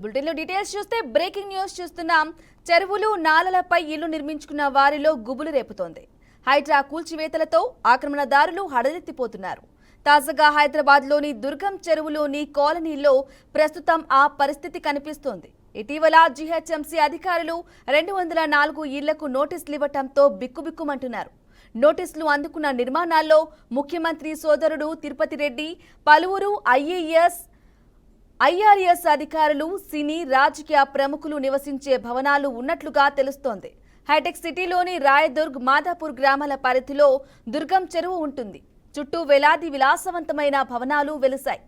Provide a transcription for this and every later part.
బులెటిన్లో డీటెయిల్స్ చూస్తే breaking news చూస్తున్నాం. చెరువులు నాలలపై ఇల్లు నిర్మించుకున్న వారిలో గుబులు రేపుతోంది. హైడ్రా కూల్చివేతలతో ఆక్రమణదారులు హడలెత్తిపోతున్నారు. తాజాగా హైదరాబాద్లోని దుర్గం చెరువులోని కాలనీలో ప్రస్తుతం ఆ పరిస్థితి కనిపిస్తోంది. ఇటీవల జీహెచ్ఎంసీ అధికారులు 204 ఇళ్లకు నోటీసులు ఇవ్వడంతో బిక్కుబిక్కుమంటున్నారు. నోటీసులు అందుకున్న నిర్మాణాల్లో ముఖ్యమంత్రి సోదరుడు తిరుపతి రెడ్డి, పలువురు ఐఆర్ఎస్ అధికారులు, సినీ రాజకీయ ప్రముఖులు నివసించే భవనాలు ఉన్నట్లుగా తెలుస్తోంది. హైటెక్ సిటీలోని రాయదుర్గ్, మాదాపూర్ గ్రామాల పరిధిలో దుర్గం చెరువు ఉంటుంది. చుట్టూ వేలాది విలాసవంతమైన భవనాలు వెలిశాయి.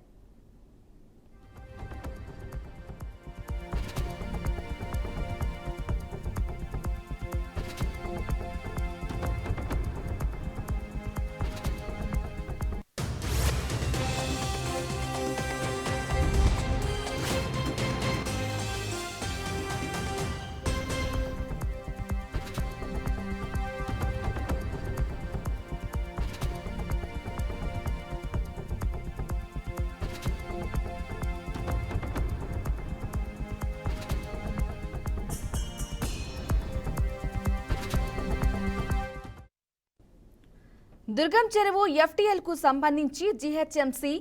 దుర్గం చెరువు ఎఫ్టీఎల్ కు సంబంధించి జీహెచ్ఎంసీ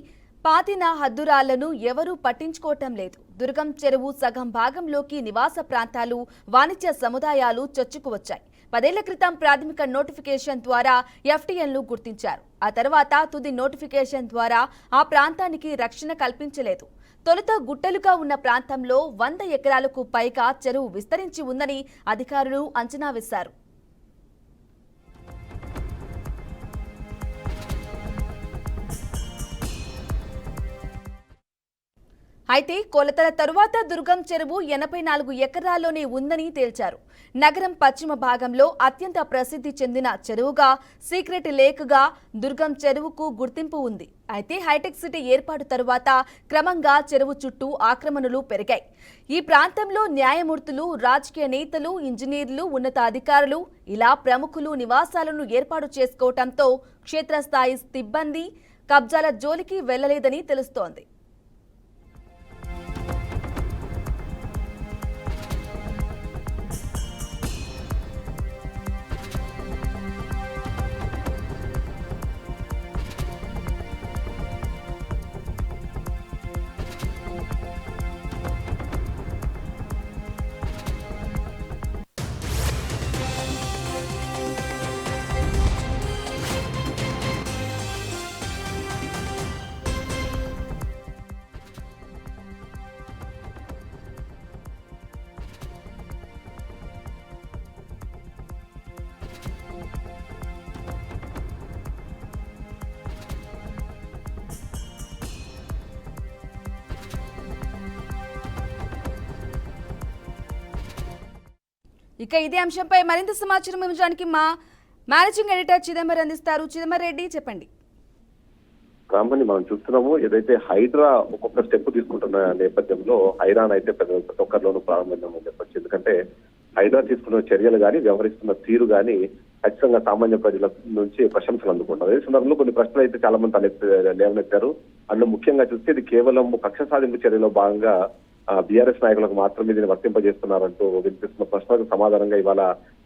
పాతిన హద్దురాళ్లను ఎవరూ పట్టించుకోవటం లేదు. దుర్గం చెరువు సగం భాగంలోకి నివాస ప్రాంతాలు, వాణిజ్య సముదాయాలు చొచ్చుకువచ్చాయి. 10 ఏళ్ల క్రితం ప్రాథమిక నోటిఫికేషన్ ద్వారా ఎఫ్టీఎల్ ను గుర్తించారు. ఆ తర్వాత తుది నోటిఫికేషన్ ద్వారా ఆ ప్రాంతానికి రక్షణ కల్పించలేదు. తొలుత గుట్టలుగా ఉన్న ప్రాంతంలో 100 ఎకరాలకు పైగా చెరువు విస్తరించి ఉందని అధికారులు అంచనా వేశారు. అయితే కొలతల తరువాత దుర్గం చెరువు 84 ఎకరాల్లోనే ఉందని తేల్చారు. నగరం పశ్చిమ భాగంలో అత్యంత ప్రసిద్ధి చెందిన చెరువుగా, సీక్రెట్ లేక్గా దుర్గం చెరువుకు గుర్తింపు ఉంది. అయితే హైటెక్ సిటీ ఏర్పాటు తరువాత క్రమంగా చెరువు చుట్టూ ఆక్రమణలు పెరిగాయి. ఈ ప్రాంతంలో న్యాయమూర్తులు, రాజకీయ నేతలు, ఇంజనీర్లు, ఉన్నతాధికారులు ఇలా ప్రముఖులు నివాసాలను ఏర్పాటు చేసుకోవడంతో క్షేత్రస్థాయి సిబ్బంది కబ్జాల జోలికి వెళ్లలేదని తెలుస్తోంది. ఇక ఇదే అంశంపై మరింత సమాచారం ఇవ్వడానికి మా మేనేజింగ్ ఎడిటర్ చిదంబర్ అందిస్తారు. చిదంబర్ రెడ్డి, చెప్పండి. రామని మనం చూస్తున్నాము, ఏదైతే హైడ్రా ఒక్కొక్క స్టెప్ తీసుకుంటున్న నేపథ్యంలో హైరాన్ అయితే ప్రతి ఒక్కరిలోనూ ప్రారంభించామని చెప్పచ్చు. ఎందుకంటే హైడ్రా తీసుకున్న చర్యలు కానీ, వ్యవహరిస్తున్న తీరు కానీ ఖచ్చితంగా సామాన్య ప్రజల నుంచి ప్రశంసలు అందుకుంటారు. ఈ సందర్భంలో కొన్ని ప్రశ్నలు అయితే చాలా మంది లేవనెత్తారు. అందులో ముఖ్యంగా చూస్తే ఇది కేవలం కక్ష సాధింపు చర్యలో భాగంగా బీఆర్ఎస్ నాయకులకు మాత్రమే దీన్ని వర్తింపజేస్తున్నారంటూ వినిపిస్తున్న ప్రశ్నలకు సమాధానంగా ఇవాళ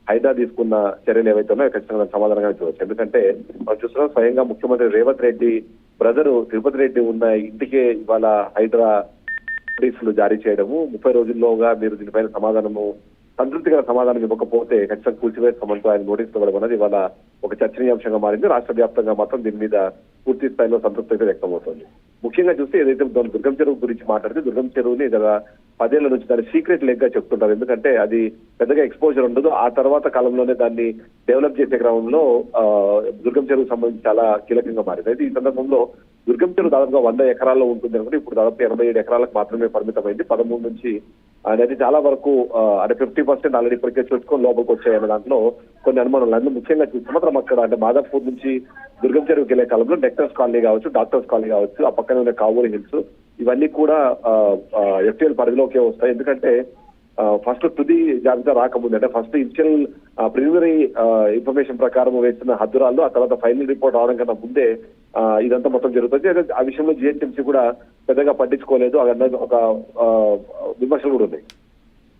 హైడ్రా తీసుకున్న చర్యలు ఏవైతే ఉన్నాయో ఖచ్చితంగా సమాధానంగా చూడవచ్చు. ఎందుకంటే మనం చూస్తున్నాం, స్వయంగా ముఖ్యమంత్రి రేవంత్ రెడ్డి బ్రదరు తిరుపతి రెడ్డి ఉన్న ఇంటికే ఇవాళ హైడ్రా నోటీసులు జారీ చేయడము, 30 రోజుల్లోగా మీరు దీనిపైన సంతృప్తికర సమాధానం ఇవ్వకపోతే ఖచ్చితంగా కూల్చివేస్తామంటూ ఆయన నోటీసులు ఇవ్వడం అనేది ఇవాళ ఒక చర్చనీయాంశంగా మారింది. రాష్ట్ర వ్యాప్తంగా మాత్రం దీని మీద పూర్తి స్థాయిలో సంతృప్తి అయితే వ్యక్తమవుతుంది. ముఖ్యంగా చూస్తే ఏదైతే దుర్గం చెరువు గురించి మాట్లాడితే, దుర్గం చెరువుని 10 ఏళ్ల నుంచి దాన్ని సీక్రెట్ లేక్ గా చెప్తుంటారు. ఎందుకంటే అది పెద్దగా ఎక్స్పోజర్ ఉండదు. ఆ తర్వాత కాలంలోనే దాన్ని డెవలప్ చేసే క్రమంలో దుర్గం చెరువుకు సంబంధించి చాలా కీలకంగా మారింది. అయితే ఈ సందర్భంలో దుర్గం చెరువు దాదాపుగా 100 ఎకరాల్లో ఉంటుంది అనుకుంటే ఇప్పుడు దాదాపు 87 ఎకరాలకు మాత్రమే పరిమితమైంది. 13 నుంచి అనేది చాలా వరకు అంటే 50% ఆల్రెడీ ఇప్పటికే చూసుకొని లోపలికి వచ్చాయన్న దాంట్లో కొన్ని అనుమానాలు. అందులో ముఖ్యంగా చూస్తే మాత్రం అక్కడ అంటే మాదాపూర్ నుంచి దుర్గం చెరువుకి వెళ్లే కాలంలో నెక్టర్స్ కాలనీ కావచ్చు, డాక్టర్స్ కాలనీ కావచ్చు, ఆ పక్కనే ఉన్న కావూరి హిల్స్, ఇవన్నీ కూడా ఎఫ్టీఎల్ పరిధిలోకే వస్తాయి. ఎందుకంటే ఫస్ట్ తుది జాబితా రాకముందు అంటే ఫస్ట్ ఇనిషియల్ ప్రిలిమినరీ ఇన్ఫర్మేషన్ ప్రకారం వేస్తున్న హద్దురాల్లో ఆ తర్వాత ఫైనల్ రిపోర్ట్ రావడం కన్నా ముందే ఇదంతా మొత్తం జరుగుతుంది. అయితే ఆ విషయంలో జిహెచ్ఎంసీ కూడా పెద్దగా పట్టించుకోలేదు, అన్నది ఒక విమర్శలు కూడా ఉన్నాయి.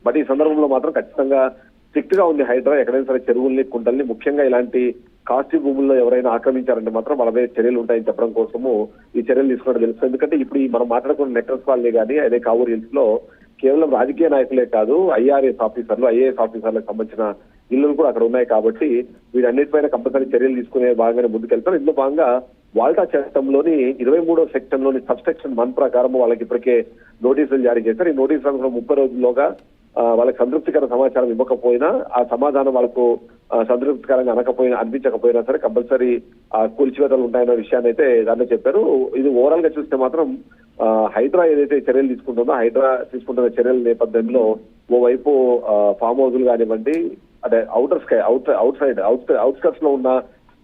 బట్ ఈ సందర్భంలో మాత్రం ఖచ్చితంగా స్ట్రిక్ట్ గా ఉంది హైడ్రా. ఎక్కడైనా సరే చెరువుల్ని, కుంటల్ని, ముఖ్యంగా ఇలాంటి కాస్టి భూముల్లో ఎవరైనా ఆక్రమించారంటే మాత్రం వాళ్ళ మీద చర్యలు ఉంటాయని చెప్పడం కోసము ఈ చర్యలు తీసుకున్నట్టు తెలుస్తుంది. ఎందుకంటే ఇప్పుడు మనం మాట్లాడుకున్న నెక్లెస్ కాలనీ కానీ అదే కావూరు హిల్స్ లో కేవలం రాజకీయ నాయకులే కాదు, ఐఆర్ఎస్ ఆఫీసర్లు, ఐఏఎస్ ఆఫీసర్లకు సంబంధించిన ఇళ్లు కూడా అక్కడ ఉన్నాయి. కాబట్టి వీటన్నిటిపైన కంపల్సరీ చర్యలు తీసుకునే భాగంగానే ముందుకెళ్తారు. ఇందులో భాగంగా వాల్టా చట్టంలోని 23వ సెక్షన్ లోని సబ్సెక్షన్ 1 ప్రకారం వాళ్ళకి ఇప్పటికే నోటీసులు జారీ చేశారు. ఈ నోటీసులు 30 రోజుల్లోగా వాళ్ళకి సంతృప్తికర సమాచారం ఇవ్వకపోయినా, ఆ సమాధానం వాళ్ళకు సంతృప్తికరంగా అనిపించకపోయినా సరే కంపల్సరీ కూల్చివేతలు ఉంటాయన్న విషయాన్ని అయితే దాంట్లో చెప్పారు. ఇది ఓవరాల్ గా చూస్తే మాత్రం హైడ్రా ఏదైతే చర్యలు తీసుకుంటుందో, హైడ్రా తీసుకుంటున్న చర్యల నేపథ్యంలో ఓవైపు ఫామ్ హౌజులు కానివ్వండి, అంటే అవుట్స్కట్స్ లో ఉన్న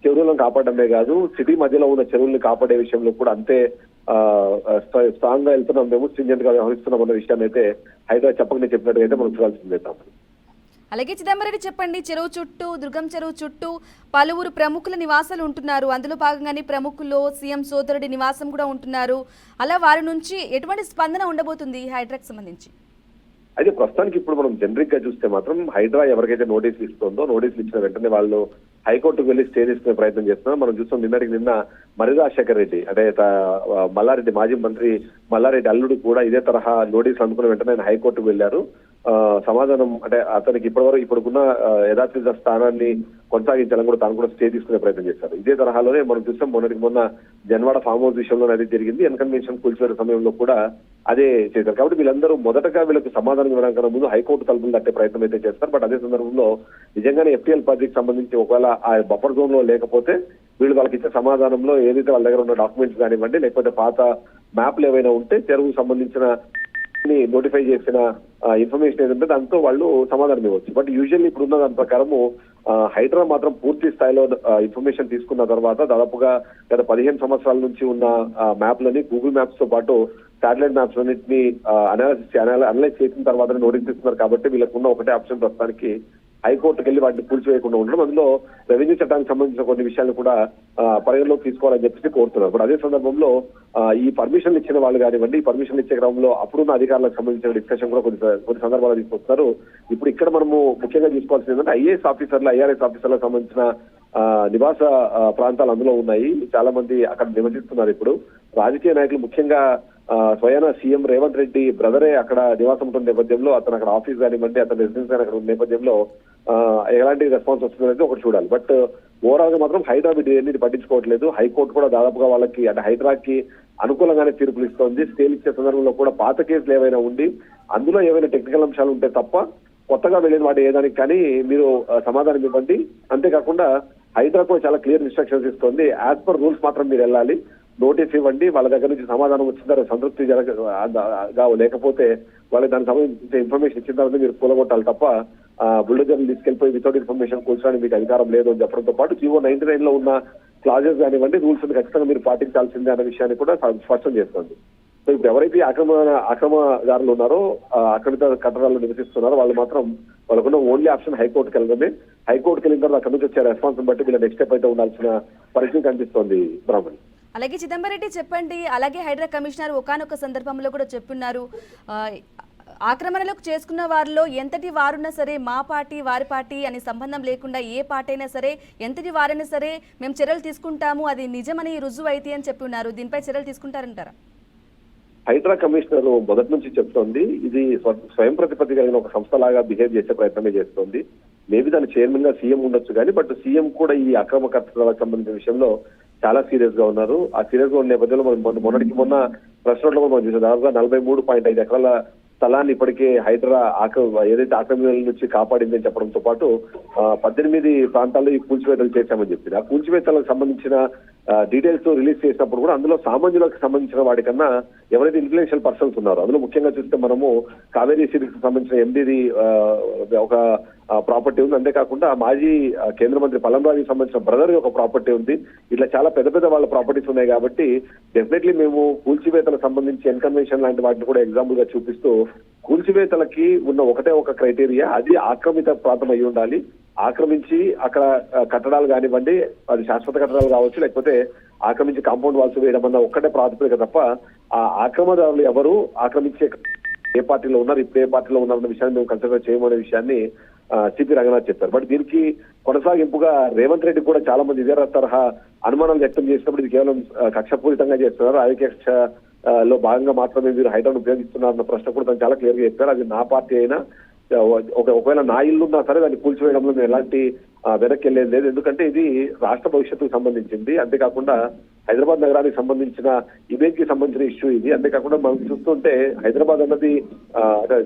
చెరువులను కాపాడమే కాదు, సిటీ మధ్యలో ఉన్న చెరువుల్ని కాపాడే విషయంలో కూడా అంతే స్ట్రాంగ్ గా వెళ్తున్నాం, మేము స్ట్రింజెంట్ గా వ్యవహరిస్తున్నాం అన్న విషయాన్ని అయితే హైడ్రా చెప్పినట్టుగా అయితే మనం చూడాల్సిందే. అలాగే చిదంబరెడ్డి చెప్పండి, చెరువు చుట్టూ, దుర్గం చెరువు చుట్టూ పలువురు ప్రముఖుల నివాసాలు ఉంటున్నారు. అందులో భాగంగానే ప్రముఖుల్లో సీఎం సోదరుడి నివాసం కూడా ఉంటున్నారు. అలా వారి నుంచి ఎటువంటి స్పందన ఉండబోతుంది ఈ హైడ్రాకి సంబంధించి? అయితే ప్రస్తుతానికి ఇప్పుడు మనం జనరిక్ గా చూస్తే మాత్రం హైడ్రా ఎవరికైతే నోటీసులు ఇస్తుందో, నోటీసులు ఇచ్చిన వెంటనే వాళ్ళు హైకోర్టుకు వెళ్లి స్టే తీసుకునే ప్రయత్నం చేస్తున్నారు. మనం చూస్తాం నిన్న మర్రి రాజశేఖర రెడ్డి అంటే మల్లారెడ్డి, మాజీ మంత్రి మల్లారెడ్డి అల్లుడు కూడా ఇదే తరహా నోటీసులు అందుకున్న వెంటనే ఆయన హైకోర్టుకు వెళ్లారు. సమాధానం అంటే అతనికి ఇప్పుడున్న యథాతథ స్థానాన్ని కొనసాగించాలని కూడా తాను కూడా స్టే తీసుకునే ప్రయత్నం చేశారు. ఇదే తరహాలోనే మనం చూస్తాం మొన్న జన్వాడ ఫామ్ హౌస్ విషయంలో అది జరిగింది. ఎన్కన్వెన్షన్ కూల్చివేత సమయంలో కూడా అదే చేశారు. కాబట్టి వీళ్ళందరూ మొదటగా వీళ్ళకి సమాధానం ఇవ్వడానికి కన్నా ముందు హైకోర్టు తలుపులు తట్టే ప్రయత్నం అయితే చేస్తారు. బట్ అదే సందర్భంలో నిజంగానే ఎఫ్టీఎల్ ప్రాజెక్ట్ సంబంధించి ఒకవేళ ఆ బఫర్ జోన్ లో లేకపోతే వీళ్ళు వాళ్ళకి ఇచ్చే సమాధానంలో ఏదైతే వాళ్ళ దగ్గర ఉన్న డాక్యుమెంట్స్ కానివ్వండి, లేకపోతే పాత మ్యాప్లు ఏవైనా ఉంటే చెరువుకు సంబంధించిన నోటిఫై చేసిన ఇన్ఫర్మేషన్ ఏదంటే దాంతో వాళ్ళు సమాధానం ఇవ్వచ్చు. బట్ యూజువల్లీ ఇప్పుడున్న దాని ప్రకారము హైడ్రా మాత్రం పూర్తి స్థాయిలో ఇన్ఫర్మేషన్ తీసుకున్న తర్వాత దాదాపుగా గత 15 సంవత్సరాల నుంచి ఉన్న మ్యాప్లని గూగుల్ మ్యాప్స్ తో పాటు శాటిలైట్ మ్యాప్స్ అన్నింటినీ అనలైజ్ చేసిన తర్వాత నోటీస్ ఇస్తున్నారు. కాబట్టి వీళ్ళకున్న ఒకటే ఆప్షన్ ప్రస్తుతానికి హైకోర్టుకు వెళ్లి వాటిని కూల్చివేయకుండా ఉండడం, అందులో రెవెన్యూ చట్టానికి సంబంధించిన కొన్ని విషయాలు కూడా పరిగణలోకి తీసుకోవాలని చెప్పి కోరుతున్నారు. ఇప్పుడు అదే సందర్భంలో ఈ పర్మిషన్లు ఇచ్చిన వాళ్ళు కానివ్వండి, ఈ పర్మిషన్లు ఇచ్చే క్రమంలో అప్పుడున్న అధికారులకు సంబంధించిన డిస్కషన్ కూడా కొన్ని సందర్భాలు తీసుకొస్తున్నారు. ఇప్పుడు ఇక్కడ మనము ముఖ్యంగా తీసుకోవాల్సింది ఏంటంటే ఐఏఎస్ ఆఫీసర్లు, ఐఆర్ఎస్ ఆఫీసర్లకు సంబంధించిన నివాస ప్రాంతాలు అందులో ఉన్నాయి. చాలా మంది అక్కడ నివసిస్తున్నారు. ఇప్పుడు రాజకీయ నాయకులు ముఖ్యంగా స్వయాన సీఎం రేవంత్ రెడ్డి బ్రదరే అక్కడ నివాసం ఉంటున్న నేపథ్యంలో, అతను అక్కడ ఆఫీస్ కానివ్వండి, అతని రెసిడెన్స్ అక్కడ ఉన్న నేపథ్యంలో ఎలాంటి రెస్పాన్స్ వస్తుందనేది ఒకటి చూడాలి. బట్ ఓవరాల్ గా మాత్రం హైడ్రా వీటిని పట్టించుకోవట్లేదు. హైకోర్టు కూడా దాదాపుగా వాళ్ళకి అంటే హైడ్రాకి అనుకూలంగానే తీర్పులు ఇస్తోంది. స్టేలు ఇచ్చే సందర్భంలో కూడా పాత కేసులు ఏవైనా ఉండి అందులో ఏవైనా టెక్నికల్ అంశాలు ఉంటే తప్ప కొత్తగా వెళ్ళిన వాటి ఏదానికి కానీ మీరు సమాధానం ఇవ్వండి. అంతేకాకుండా హైడ్రా కూడా చాలా క్లియర్ ఇన్స్ట్రక్షన్స్ ఇస్తోంది. యాజ్ పర్ రూల్స్ మాత్రం మీరు వెళ్ళాలి, నోటీస్ ఇవ్వండి, వాళ్ళ దగ్గర నుంచి సమాధానం వచ్చిన తర్వాత సంతృప్తి లేకపోతే వాళ్ళకి దానికి సంబంధించిన ఇన్ఫర్మేషన్ ఇచ్చిన తర్వాత మీరు కూలగొట్టాలి తప్ప బుల్డోజర్లు తీసుకెళ్లిపోయి వితౌట్ ఇన్ఫర్మేషన్ కూర్చోడానికి మీకు అధికారం లేదు అని చెప్పడంతో పాటు జీవో 99 లో ఉన్న క్లాజెస్ కానివ్వండి, రూల్స్ ఖచ్చితంగా మీరు పాటించాల్సిందే అనే విషయాన్ని కూడా స్పష్టం చేస్తుంది. సో ఇప్పుడు ఎవరైతే అక్రమదారులు ఉన్నారో, ఆక్రమిత కట్టడాల్లో నివసిస్తున్నారో వాళ్ళు మాత్రం వాళ్ళకున్న ఓన్లీ ఆప్షన్ హైకోర్టుకి వెళ్ళడమే. హైకోర్టుకి వెళ్ళిన తర్వాత అక్కడి నుంచి వచ్చే రెస్పాన్స్ బట్టి వీళ్ళ నెక్స్ట్ స్టెప్ అయితే ఉండాల్సిన పరిస్థితి కనిపిస్తోంది. బ్రాహ్మణి అలాగే చిదంబరెడ్డి చెప్పండి, అలాగే హైడ్రా కమిషనర్ ఒకానొక సందర్భంలో కూడా చెప్పున్నారు, ఆక్రమణలకు చేసుకున్న వారిలో ఎంతటి వారున్నా సరే మా పార్టీ వారి పార్టీ అని సంబంధం లేకుండా ఏ పార్టీ అయినా సరే ఎంతటి వారైనా సరే మేము చర్యలు తీసుకుంటాము, అది నిజమని రుజువు అయితే అని చెప్పి ఉన్నారు. దీనిపై చర్యలు తీసుకుంటారంటారా? హైడ్రా కమిషనర్ మొదటి నుంచి చెప్తోంది ఇది స్వయం ప్రతిపత్తి కలిగిన ఒక సంస్థలాగా బిహేవ్ చేసే ప్రయత్నమే చేస్తోంది. మేబీ దాని చైర్మన్ గా సీఎం ఉండొచ్చు కానీ బట్ సీఎం కూడా ఈ అక్రమ కట్టడాలకు సంబంధించిన విషయంలో చాలా సీరియస్ గా ఉన్నారు. ఆ సీరియస్ గా ఉన్న నేపథ్యంలో మొన్న ప్రెస్ నోట్ లో మనం చూసాం, దాదాపుగా 43.5 ఎకరాల స్థలాన్ని ఇప్పటికే హైడ్రా ఏదైతే ఆక్రమణల నుంచి కాపాడిందని చెప్పడంతో పాటు 18 ప్రాంతాల్లో ఈ కూల్చివేతలు చేశామని చెప్పింది. ఆ కూల్చివేతలకు సంబంధించిన డీటెయిల్స్ రిలీజ్ చేసినప్పుడు కూడా అందులో సామాన్యులకు సంబంధించిన వాడికన్నా ఎవరైతే ఇన్ఫ్లుయెన్షియల్ పర్సన్స్ ఉన్నారో అందులో ముఖ్యంగా చూస్తే మనము కావేరీ సిరీస్ సంబంధించిన ఎండీది ఒక ప్రాపర్టీ ఉంది. అంతేకాకుండా మాజీ కేంద్ర మంత్రి పల్లంరాజుకి సంబంధించిన బ్రదర్ ఒక ప్రాపర్టీ ఉంది. ఇట్లా చాలా పెద్ద పెద్ద వాళ్ళ ప్రాపర్టీస్ ఉన్నాయి కాబట్టి డెఫినెట్లీ మేము కూల్చివేతలకు సంబంధించి ఎన్కన్వెన్షన్ లాంటి వాటిని కూడా ఎగ్జాంపుల్ గా చూపిస్తూ కూల్చివేతలకి ఉన్న ఒకటే ఒక క్రైటీరియా, అది ఆక్రమిత ప్రాంతం అయి ఉండాలి. ఆక్రమించి అక్కడ కట్టడాలు కానివ్వండి, అది శాశ్వత కట్టడాలు కావచ్చు, లేకపోతే ఆక్రమించి కాంపౌండ్ వాల్స్ వేయడం అన్న ఒక్కటే ప్రాతిపదిక తప్ప ఆ ఆక్రమణదారులు ఎవరు, ఆక్రమించే ఏ పార్టీలో ఉన్నారు, ఇప్పుడు ఏ పార్టీలో ఉన్నారన్న విషయాన్ని మేము కన్సిడర్ చేయమనే విషయాన్ని సిపి రంగనాథ్ చెప్పారు. బట్ దీనికి కొనసాగింపుగా రేవంత్ రెడ్డి కూడా చాలా మంది ఇదే తరహా అనుమానాలు వ్యక్తం చేసినప్పుడు ఇది కేవలం కక్షపూరితంగా చేస్తున్నారు, రాజకీయ కక్ష లో భాగంగా మాత్రమే మీరు హైడ్రాను ఉపయోగిస్తున్నారన్న ప్రశ్న కూడా తను చాలా క్లియర్ గా చెప్పారు. అది నా పార్టీ అయినా ఒకవేళ నా ఇల్లు ఉన్నా సరే దాన్ని కూల్చివేయడంలో మేము ఎలాంటి వెనక్కి వెళ్ళేది లేదు. ఎందుకంటే ఇది రాష్ట్ర భవిష్యత్తుకు సంబంధించింది. అంతేకాకుండా హైదరాబాద్ నగరానికి సంబంధించిన ఇమేజ్ కి సంబంధించిన ఇష్యూ ఇది. అంతేకాకుండా మనం చూస్తుంటే హైదరాబాద్ అన్నది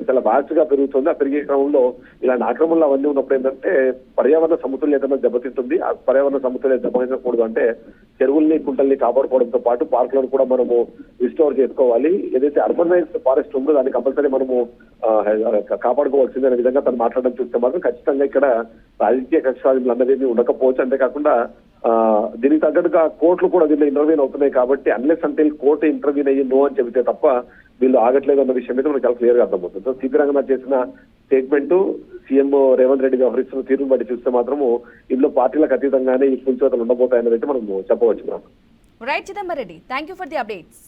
చాలా బాగా పెరుగుతుంది. ఆ పెరిగే క్రమంలో ఇలాంటి ఆక్రమణలు అవన్నీ ఉన్నప్పుడు ఏంటంటే పర్యావరణ సమతుల్యత దెబ్బతింటుంది. ఆ పర్యావరణ సమతుల్యత దెబ్బతించకూడదు అంటే చెరువుల్ని, కుంటల్ని కాపాడుకోవడంతో పాటు పార్కులను కూడా మనము రిస్టోర్ చేసుకోవాలి. ఏదైతే అర్బనైజ్డ్ ఫారెస్ట్ ఉందో దాన్ని కంపల్సరీ మనము కాపాడుకోవాల్సిందనే విధంగా తను మాట్లాడడం చూస్తే మాత్రం ఖచ్చితంగా ఇక్కడ రాజకీయ కక్షాలు అన్నదేమీ ఉండకపోవచ్చు. అంతేకాకుండా దీనికి తగ్గట్టుగా కోర్టులు కూడా దీనిలో ఇంటర్వ్యూన్ అవుతున్నాయి కాబట్టి అన్లెస్ అంటిల్ కోర్టు ఇంటర్వ్యూన్ అయ్యి నో అని చెబితే తప్ప వీళ్ళు ఆగట్లేదు అన్న విషయం అయితే మనకు చాలా క్లియర్ గా అర్థమవుతుంది. సో సిపి రంగనాథ్ చేసిన స్టేట్మెంట్, సీఎం రేవంత్ రెడ్డి వ్యవహరిస్తున్న తీరును బట్టి చూస్తే మాత్రము ఇందులో పార్టీలకు అతీతంగానే ఈ కూల్చివేతలు ఉండబోతాయన్నది అయితే మనం చెప్పవచ్చు. Right Chidambareddy, thank you for the updates.